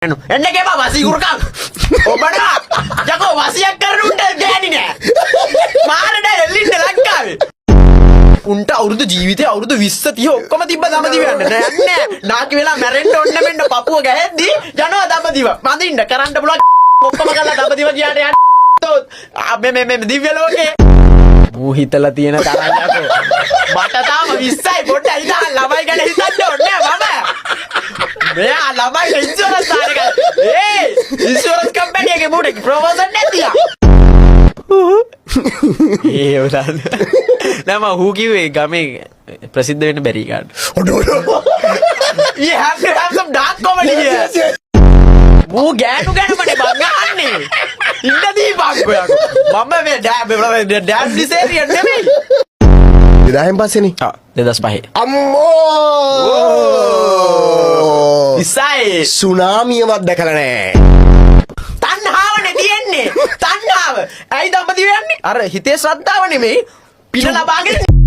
එන්න ගෙපා වසී කුරුකම් ඔබට යකෝ වසියක් කරන්න උන්ට ගෑණි නෑ මාරට එල්ලින්න ලංකාවේ උන්ට අවුරුදු ජීවිතේ අවුරුදු 20 30 ඔක්කොම තිබ්බ දඹදිව යන්න නෑ නාකි වෙලා මැරෙන්න ඕන්න මෙන්න පපුව ගැහෙද්දි යනවා දඹදිව මදින්න කරන්න පුළුවන් ඔක්කොම කරලා දඹදිව ගියාට යන්න මේ දිව්‍ය ලෝකේ මූ හිතලා තියෙන තරම් යකෝ මට තාම 20යි පොඩ්ඩයි ඉතින් ළමයි ගැන හිතන්න ඕනේ මම මෙයා ළමයි ඉන්ෂුරන්ස් දාන එක ඉන්ෂුරන්ස් කම්පැනි එකේ මූට ප්‍රොමෝෂන් නැතිලා උදාන නම හූ කිව්වේ ගමේ ප්‍රසිද්ධ වෙන්න බැරි කාට you have to have some dark comedy here මූ ගෑනු ගැනමනේ බං අහන්නේ ඉන්න දීපක් ඔයාලට මම මේ ඩෑම් ඩිසේරියන් නෙමෙයි 2000න් පස්සේනේ 2005 අම්මෝ ඉසයි සුනාමියවත් දැකලා නැහැ තණ්හාවනේ තියෙන්නේ තණ්හාව ඇයි දඹදිව යන්නේ අර හිතේ ශ්‍රද්ධාව නෙමෙයි පින ලබාගෙන